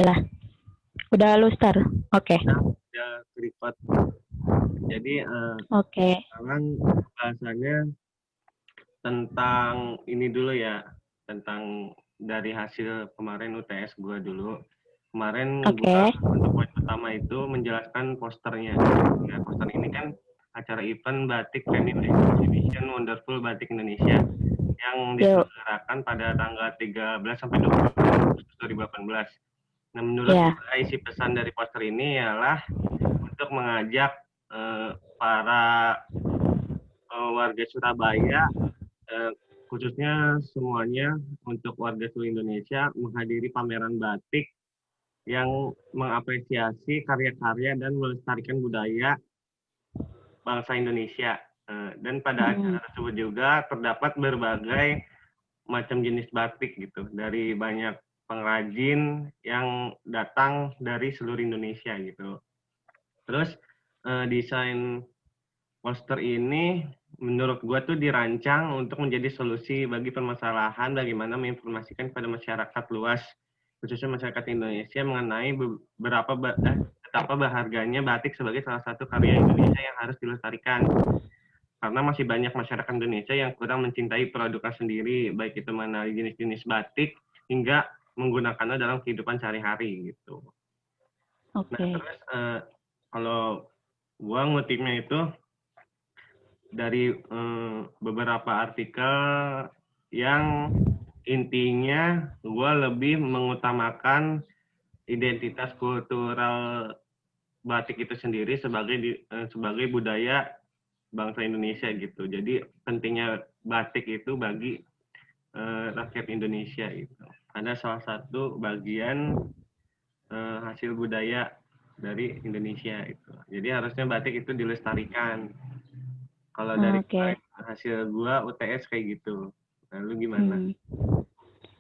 lah. Udah lu start. Oke. Ya record. Jadi Oke. sekarang bahasanya tentang ini dulu ya, tentang dari hasil kemarin UTS gua dulu. Kemarin gua Oke. untuk poin pertama itu menjelaskan posternya. Nah, poster ini kan acara event Batik Premium Exhibition Wonderful Batik Indonesia yang Yuk. diselenggarakan pada tanggal 13 sampai 20 Agustus 2018. Nah, menurut Ya. gue isi pesan dari poster ini ialah untuk mengajak para warga Surabaya, eh, khususnya semuanya untuk warga seluruh Indonesia menghadiri pameran batik yang mengapresiasi karya-karya dan melestarikan budaya bangsa Indonesia. Dan pada Mm-mm. acara tersebut juga terdapat berbagai macam jenis batik gitu dari banyak pengrajin yang datang dari seluruh Indonesia gitu. Terus desain poster ini menurut gua tuh dirancang untuk menjadi solusi bagi permasalahan bagaimana menginformasikan kepada masyarakat luas, khususnya masyarakat Indonesia mengenai betapa berharganya batik sebagai salah satu karya Indonesia yang harus dilestarikan. Karena masih banyak masyarakat Indonesia yang kurang mencintai produknya sendiri, baik itu mengenai jenis-jenis batik hingga menggunakannya dalam kehidupan sehari-hari gitu. Nah, Oke. terus kalau gua ngutipnya itu dari beberapa artikel yang intinya gue lebih mengutamakan identitas kultural batik itu sendiri sebagai budaya bangsa Indonesia gitu. Jadi pentingnya batik itu bagi rakyat Indonesia itu. Ada salah satu bagian hasil budaya dari Indonesia itu. Jadi harusnya batik itu dilestarikan. Kalau dari Oke. hasil gua UTS kayak gitu. Nah, lu gimana? Hmm.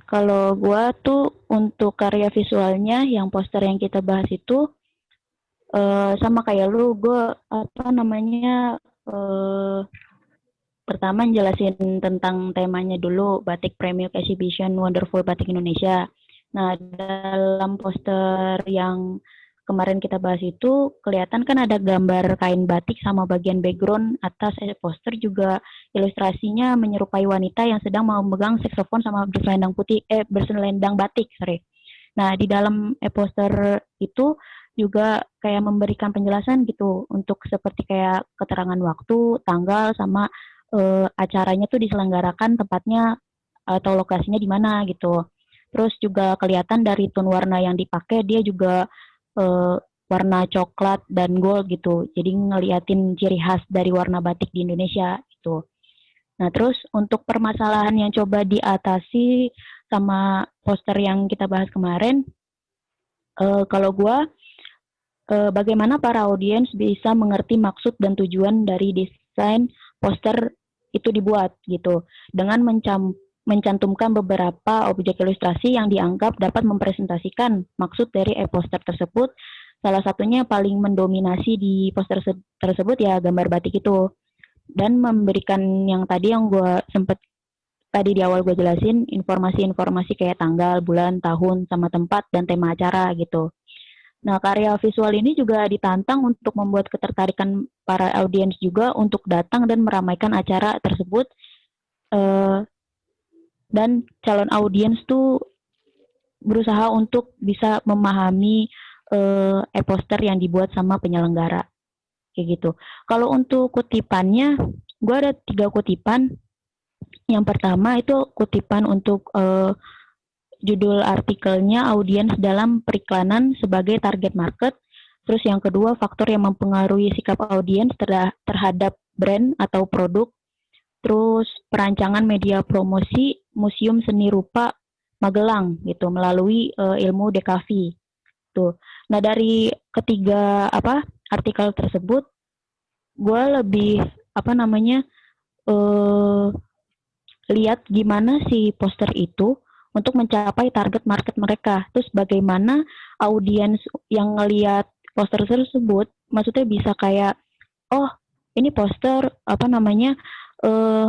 Kalau gua tuh untuk karya visualnya yang poster yang kita bahas itu sama kayak lu, gue apa namanya eh pertama jelasin tentang temanya dulu, Batik Premium Exhibition Wonderful Batik Indonesia. Nah, dalam poster yang kemarin kita bahas itu kelihatan kan ada gambar kain batik sama bagian background atas poster juga ilustrasinya menyerupai wanita yang sedang memegang saksofon sama berselendang batik, sorry. Nah, di dalam poster itu juga kayak memberikan penjelasan gitu untuk seperti kayak keterangan waktu, tanggal, sama acaranya tuh diselenggarakan tempatnya atau lokasinya di mana gitu. Terus juga kelihatan dari tone warna yang dipakai dia juga eh, warna coklat dan gold gitu. Jadi ngeliatin ciri khas dari warna batik di Indonesia gitu. Nah, terus untuk permasalahan yang coba diatasi sama poster yang kita bahas kemarin, kalau gue bagaimana para audiens bisa mengerti maksud dan tujuan dari desain poster itu dibuat gitu dengan mencantumkan beberapa objek ilustrasi yang dianggap dapat mempresentasikan maksud dari e-poster tersebut. Salah satunya paling mendominasi di poster tersebut ya gambar batik itu, dan memberikan yang tadi yang gue sempet tadi di awal gue jelasin informasi-informasi kayak tanggal, bulan, tahun, sama tempat dan tema acara gitu. Nah, karya visual ini juga ditantang untuk membuat ketertarikan para audiens juga untuk datang dan meramaikan acara tersebut, eh, dan calon audiens tuh berusaha untuk bisa memahami e-poster yang dibuat sama penyelenggara kayak gitu. Kalau untuk kutipannya, gue ada 3 kutipan. Yang pertama itu kutipan untuk judul artikelnya audiens dalam periklanan sebagai target market. Terus yang kedua, faktor yang mempengaruhi sikap audiens terhadap brand atau produk. Terus perancangan media promosi Museum Seni Rupa Magelang gitu melalui ilmu DKV. Tuh. Nah, dari ketiga artikel tersebut, gue lebih apa namanya eh lihat gimana si poster itu untuk mencapai target market mereka. Terus bagaimana audiens yang ngelihat poster tersebut, maksudnya bisa kayak, oh ini poster apa namanya eh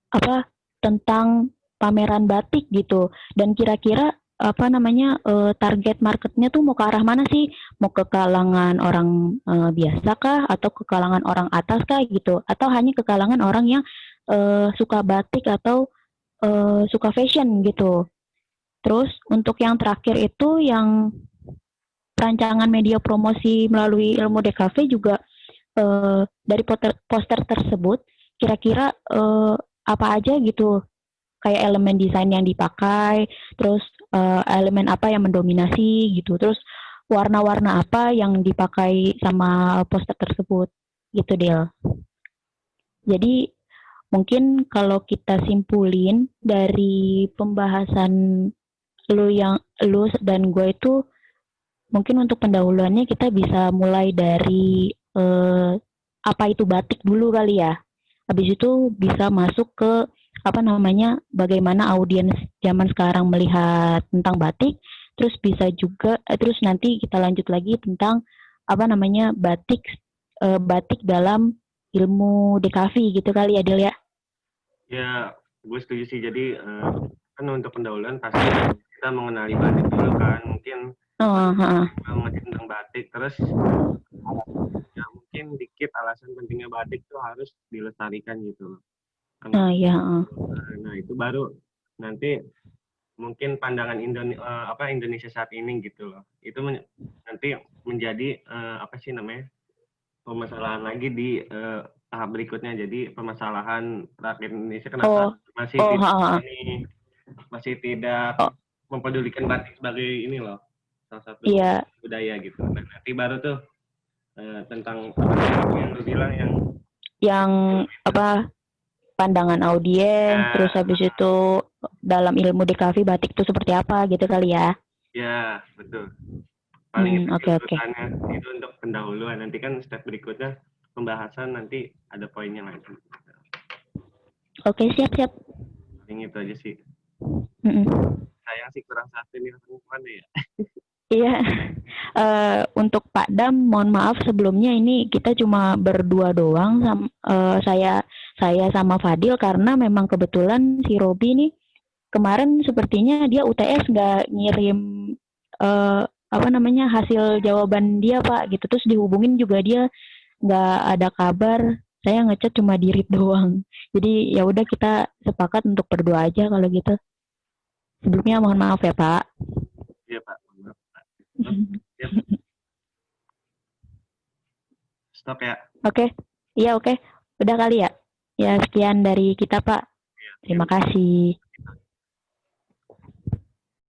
apa tentang pameran batik gitu. Dan kira-kira apa namanya target marketnya tuh mau ke arah mana sih? Mau ke kalangan orang biasa kah atau ke kalangan orang atas kah gitu? Atau hanya ke kalangan orang yang suka batik atau suka fashion gitu. Terus untuk yang terakhir itu yang perancangan media promosi melalui ilmu DKV juga dari poster tersebut kira-kira apa aja gitu kayak elemen desain yang dipakai, terus elemen apa yang mendominasi gitu, terus warna-warna apa yang dipakai sama poster tersebut gitu Del. Jadi mungkin kalau kita simpulin dari pembahasan lu dan gue itu mungkin untuk pendahuluannya kita bisa mulai dari apa itu batik dulu kali ya. Habis itu bisa masuk ke apa namanya bagaimana audiens zaman sekarang melihat tentang batik. Terus bisa juga terus nanti kita lanjut lagi tentang apa namanya batik dalam ilmu DKV gitu kali ya Del ya. Ya, gue setuju sih. Jadi kan untuk pendahuluan pasti kita mengenali batik dulu kan. Mungkin mengerti tentang batik. Terus ya mungkin dikit alasan pentingnya batik tuh harus dilestarikan gitu. Ya. Nah itu baru nanti mungkin pandangan Indonesia saat ini gitu loh. Itu nanti menjadi apa sih namanya permasalahan lagi di tahap berikutnya. Jadi permasalahan rakyat Indonesia kenapa masih tidak mempedulikan batik sebagai ini loh salah satu budaya gitu. Nah, nanti baru tuh tentang apa yang lu bilang yang apa pandangan audiens, terus habis itu dalam ilmu DKV batik itu seperti apa gitu kali ya. Ya, betul. Paling Oke. itu untuk pendahuluan. Nanti kan step berikutnya pembahasan nanti ada poinnya lagi. Oke, siap. Paling itu aja sih. Sayang sih kurang satu nih perempuan ya. Iya. Untuk Pak Dam, mohon maaf sebelumnya ini kita cuma berdua doang saya sama Fadil karena memang kebetulan si Robi nih kemarin sepertinya dia UTS nggak ngirim apa namanya hasil jawaban dia Pak gitu, terus dihubungin juga dia nggak ada kabar. Saya ngechat cuma di read doang. Jadi ya udah kita sepakat untuk berdua aja kalau gitu. Sebelumnya mohon maaf ya Pak. Iya Pak, mohon maaf Pak. Stop ya. Oke. Iya oke. Udah kali ya. Ya sekian dari kita Pak. Terima kasih.